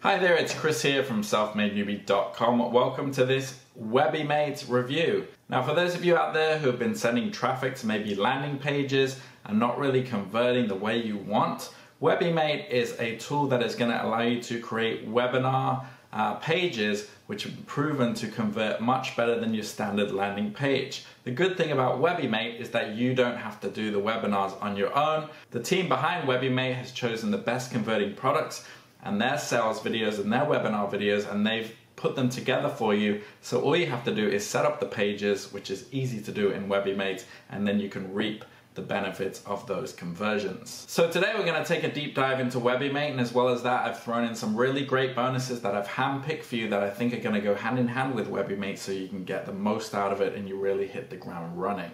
Hi there, it's Chris here from selfmadenewbie.com. Welcome to this Webbymate review. Now, for those of you out there who have been sending traffic to maybe landing pages and not really converting the way you want, Webbymate is a tool that is going to allow you to create webinar pages which have proven to convert much better than your standard landing page. The good thing about Webbymate is that you don't have to do the webinars on your own. The team behind Webbymate has chosen the best converting products and their sales videos and their webinar videos, and they've put them together for you. So all you have to do is set up the pages, which is easy to do in Webbymate, and then you can reap the benefits of those conversions. So today we're going to take a deep dive into Webbymate, and as well as that, I've thrown in some really great bonuses that I've handpicked for you that I think are going to go hand in hand with Webbymate so you can get the most out of it and you really hit the ground running.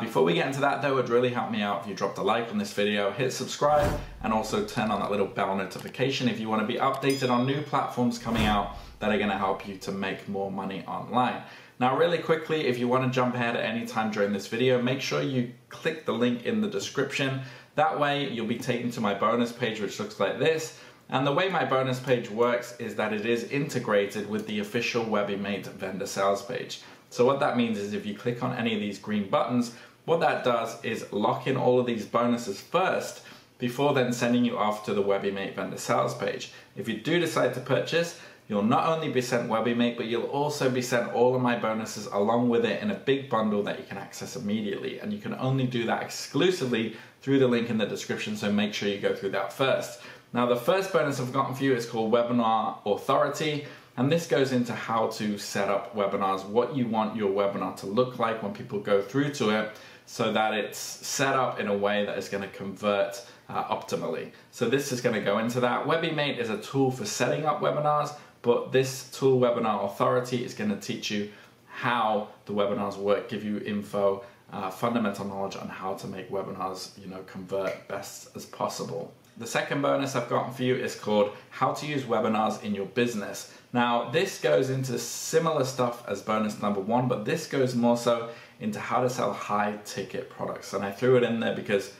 Before we get into that though, it would really help me out if you dropped a like on this video, hit subscribe, and also turn on that little bell notification if you want to be updated on new platforms coming out that are going to help you to make more money online. Now really quickly, if you want to jump ahead at any time during this video, make sure you click the link in the description. That way you'll be taken to my bonus page, which looks like this. And the way my bonus page works is that it is integrated with the official Webbymate vendor sales page. So what that means is if you click on any of these green buttons, what that does is lock in all of these bonuses first before then sending you off to the Webbymate vendor sales page. If you do decide to purchase, you'll not only be sent Webbymate, but you'll also be sent all of my bonuses along with it in a big bundle that you can access immediately. And you can only do that exclusively through the link in the description, so make sure you go through that first. Now the first bonus I've gotten for you is called Webinar Authority. And this goes into how to set up webinars, what you want your webinar to look like when people go through to it, so that it's set up in a way that is going to convert optimally. So this is going to go into that. Webbymate is a tool for setting up webinars, but this tool, Webinar Authority, is going to teach you how the webinars work, give you info, fundamental knowledge on how to make webinars, convert best as possible. The second bonus I've gotten for you is called How to Use Webinars in Your Business. Now, this goes into similar stuff as bonus number one, but this goes more so into how to sell high ticket products. And I threw it in there because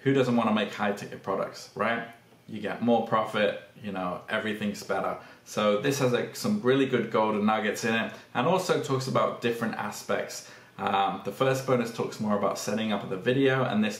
who doesn't want to make high ticket products, right? You get more profit, everything's better. So this has some really good golden nuggets in it, and also talks about different aspects. The first bonus talks more about setting up the video, and this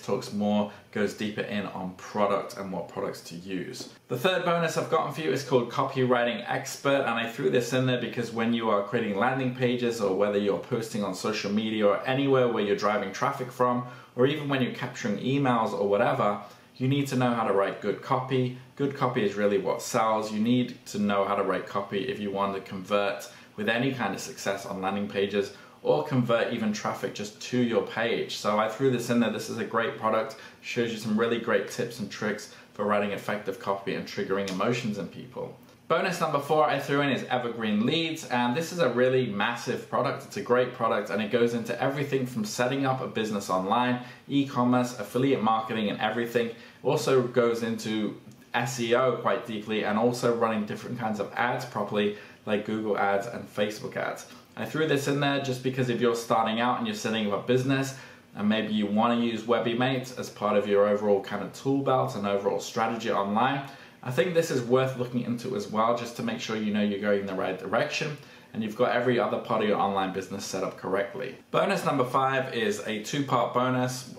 goes deeper in on product and what products to use. The third bonus I've gotten for you is called Copywriting Expert, and I threw this in there because when you are creating landing pages, or whether you're posting on social media or anywhere where you're driving traffic from, or even when you're capturing emails or whatever, you need to know how to write good copy. Good copy is really what sells. You need to know how to write copy if you want to convert with any kind of success on landing pages, or convert even traffic just to your page. So I threw this in there. This is a great product, shows you some really great tips and tricks for writing effective copy and triggering emotions in people. Bonus number 4 I threw in is Evergreen Leads, and this is a really massive product. It's a great product, and it goes into everything from setting up a business online, e-commerce, affiliate marketing, and everything. It also goes into SEO quite deeply, and also running different kinds of ads properly, like Google ads and Facebook ads. I threw this in there just because if you're starting out and you're setting up a business, and maybe you want to use Webbymate as part of your overall kind of tool belt and overall strategy online, I think this is worth looking into as well, just to make sure you're going in the right direction and you've got every other part of your online business set up correctly. Bonus number 5 is a 2-part bonus.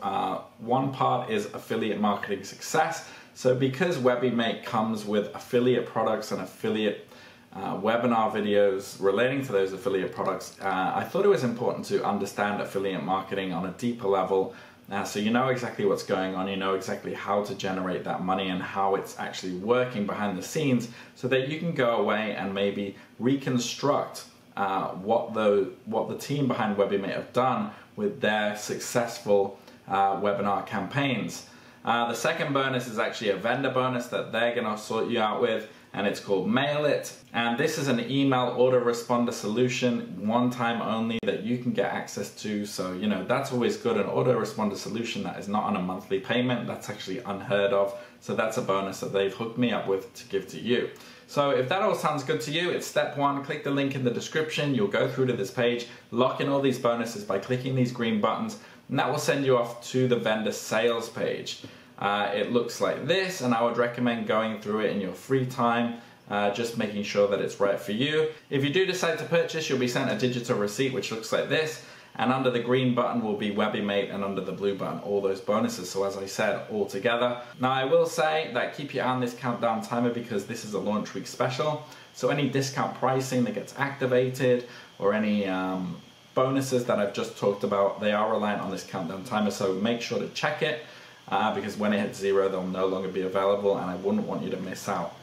One part is affiliate marketing success. So because Webbymate comes with affiliate products and affiliate webinar videos relating to those affiliate products, I thought it was important to understand affiliate marketing on a deeper level, so you know exactly what's going on, you know exactly how to generate that money and how it's actually working behind the scenes, so that you can go away and maybe reconstruct what the team behind Webbymate have done with their successful webinar campaigns. The second bonus is actually a vendor bonus that they're going to sort you out with, and it's called Mail It. And this is an email autoresponder solution, one time only, that you can get access to. So, that's always good. An autoresponder solution that is not on a monthly payment, that's actually unheard of. So that's a bonus that they've hooked me up with to give to you. So if that all sounds good to you, it's step 1. Click the link in the description. You'll go through to this page, lock in all these bonuses by clicking these green buttons, and that will send you off to the vendor sales page. It looks like this, and I would recommend going through it in your free time. just making sure that it's right for you. If you do decide to purchase, you'll be sent a digital receipt which looks like this, and under the green button will be Webbymate, and under the blue button all those bonuses. So as I said, all together. Now I will say that keep your eye on this countdown timer because this is a launch week special. So any discount pricing that gets activated or any bonuses that I've just talked about, they are reliant on this countdown timer. So make sure to check it because when it hits 0, they'll no longer be available, and I wouldn't want you to miss out.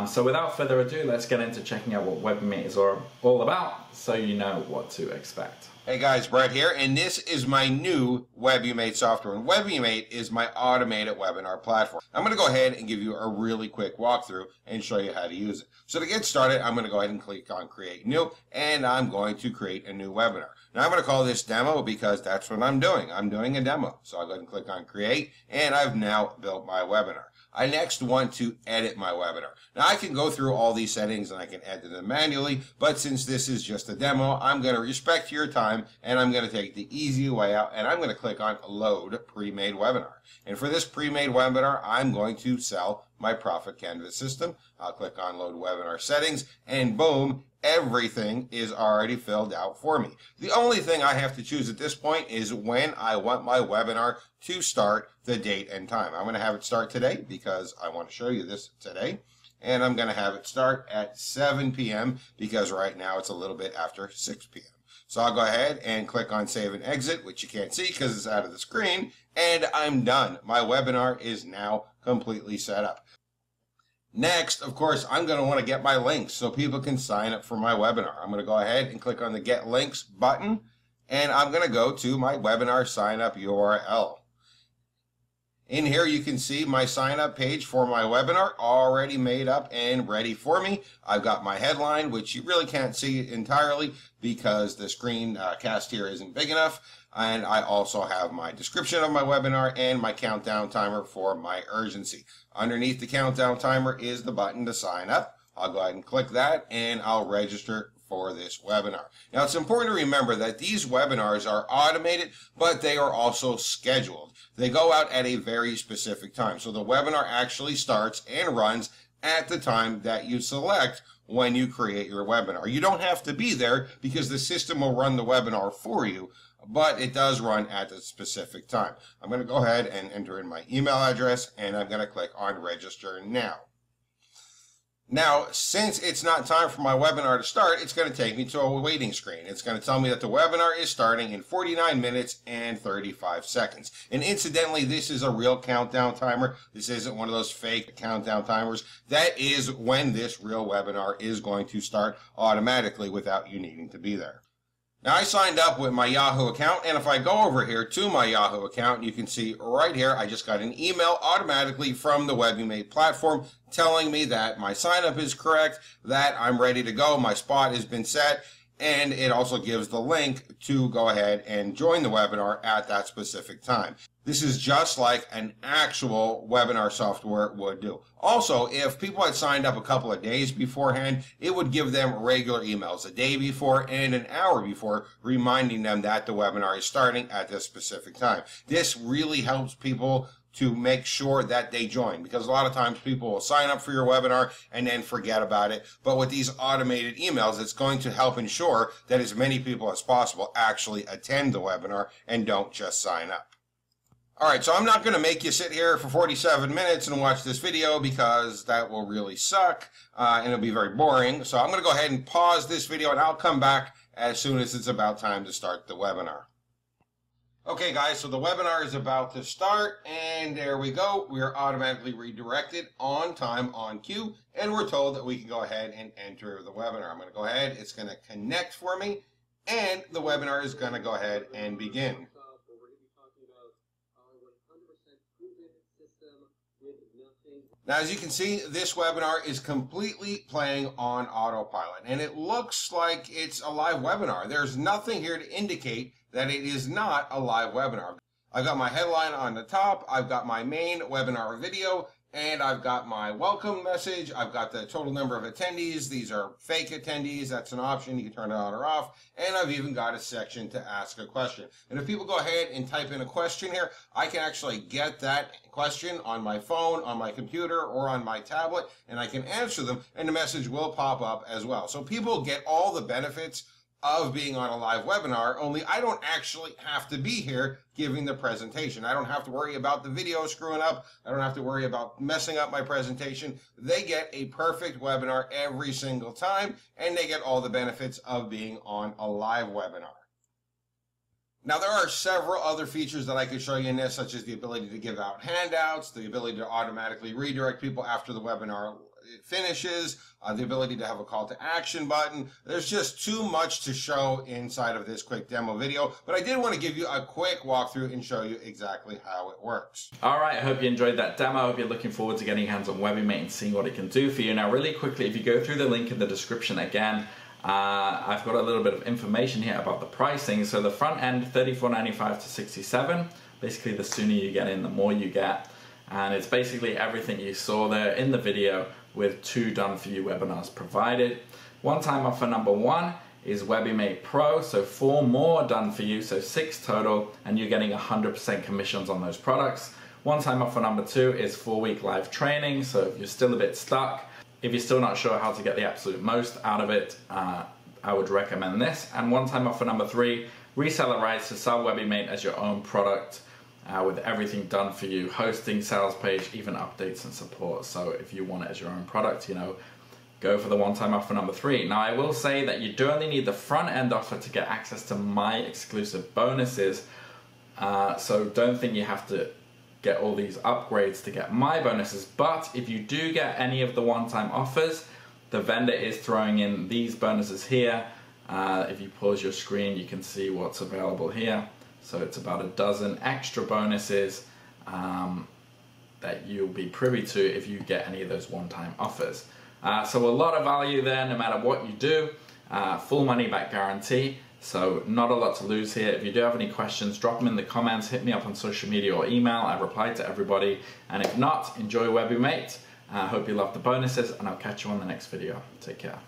So without further ado, let's get into checking out what Webbymate is all about so you know what to expect. Hey guys, Brett here, and this is my new Webbymate software. And Webbymate is my automated webinar platform. I'm going to go ahead and give you a really quick walkthrough and show you how to use it. So to get started, I'm going to go ahead and click on Create New, and I'm going to create a new webinar. Now I'm going to call this Demo because that's what I'm doing. I'm doing a demo. So I'll go ahead and click on Create, and I've now built my webinar. I next want to edit my webinar. Now I can go through all these settings and I can edit them manually, but since this is just a demo, I'm going to respect your time and I'm going to take the easy way out, and I'm going to click on Load Pre-Made Webinar. And for this pre-made webinar, I'm going to sell my Profit Canvas system. I'll click on Load Webinar Settings, and boom, everything is already filled out for me. The only thing I have to choose at this point is when I want my webinar to start, the date and time. I'm going to have it start today because I want to show you this today. And I'm going to have it start at 7 p.m. because right now it's a little bit after 6 p.m. So I'll go ahead and click on Save and Exit, which you can't see because it's out of the screen, and I'm done. My webinar is now completely set up. Next, of course, I'm going to want to get my links so people can sign up for my webinar. I'm going to go ahead and click on the Get Links button, and I'm going to go to my webinar sign up URL. In here, you can see my sign up page for my webinar already made up and ready for me. I've got my headline, which you really can't see entirely because the screen cast here isn't big enough. And I also have my description of my webinar and my countdown timer for my urgency. Underneath the countdown timer is the button to sign up. I'll go ahead and click that and I'll register for this webinar. Now, it's important to remember that these webinars are automated, but they are also scheduled. They go out at a very specific time. So the webinar actually starts and runs at the time that you select when you create your webinar. You don't have to be there because the system will run the webinar for you, but it does run at a specific time. I'm going to go ahead and enter in my email address, and I'm going to click on Register Now. Now, since it's not time for my webinar to start, it's going to take me to a waiting screen. It's going to tell me that the webinar is starting in 49 minutes and 35 seconds. And incidentally, this is a real countdown timer. This isn't one of those fake countdown timers. That is when this real webinar is going to start automatically without you needing to be there. Now, I signed up with my Yahoo account, and if I go over here to my Yahoo account, you can see right here, I just got an email automatically from the Webbymate platform telling me that my sign up is correct, that I'm ready to go, my spot has been set, and it also gives the link to go ahead and join the webinar at that specific time. This is just like an actual webinar software would do. Also, if people had signed up a couple of days beforehand, it would give them regular emails a day before and an hour before, reminding them that the webinar is starting at this specific time. This really helps people to make sure that they join, because a lot of times people will sign up for your webinar and then forget about it. But with these automated emails, it's going to help ensure that as many people as possible actually attend the webinar and don't just sign up. All right, so I'm not going to make you sit here for 47 minutes and watch this video because that will really suck and it'll be very boring. So I'm going to go ahead and pause this video and I'll come back as soon as it's about time to start the webinar. Okay, guys, so the webinar is about to start, and there we go. We are automatically redirected on time, on cue, and we're told that we can go ahead and enter the webinar. I'm going to go ahead. It's going to connect for me, and the webinar is going to go ahead and begin. Now, as you can see, this webinar is completely playing on autopilot, and it looks like it's a live webinar. There's nothing here to indicate that it is not a live webinar. I've got my headline on the top, I've got my main webinar video, And I've got my welcome message. I've got the total number of attendees. These are fake attendees. That's an option. You can turn it on or off. And I've even got a section to ask a question. And if people go ahead and type in a question here, I can actually get that question on my phone, on my computer, or on my tablet, and I can answer them, and the message will pop up as well. So people get all the benefits of being on a live webinar, only I don't actually have to be here giving the presentation. I don't have to worry about the video screwing up. I don't have to worry about messing up my presentation. They get a perfect webinar every single time, and they get all the benefits of being on a live webinar. Now, there are several other features that I could show you in this, such as the ability to give out handouts, the ability to automatically redirect people after the webinar finishes, the ability to have a call to action button. There's just too much to show inside of this quick demo video, but I did want to give you a quick walkthrough and show you exactly how it works. All right, I hope you enjoyed that demo. I hope you're looking forward to getting your hands on Webbymate and seeing what it can do for you. Now, really quickly, if you go through the link in the description again, I've got a little bit of information here about the pricing. So the front end, $34.95 to $67. Basically, the sooner you get in, the more you get. And it's basically everything you saw there in the video with 2 done-for-you webinars provided. One-time offer number 1 is Webbymate Pro, so 4 more done for you, so 6 total, and you're getting 100% commissions on those products. One-time offer number 2 is 4-week live training, so if you're still a bit stuck, if you're still not sure how to get the absolute most out of it, I would recommend this. And one-time offer number 3, reseller rights to sell Webbymate as your own product, with everything done for you, hosting, sales page, even updates and support. So if you want it as your own product, go for the one-time offer number 3. Now, I will say that you do only need the front end offer to get access to my exclusive bonuses. So don't think you have to get all these upgrades to get my bonuses. But if you do get any of the one-time offers, the vendor is throwing in these bonuses here. If you pause your screen, you can see what's available here. So it's about a dozen extra bonuses that you'll be privy to if you get any of those one-time offers. So a lot of value there no matter what you do. Full money back guarantee. So not a lot to lose here. If you do have any questions, drop them in the comments, hit me up on social media or email. I reply to everybody. And if not, enjoy Webbymate. I hope you love the bonuses, and I'll catch you on the next video. Take care.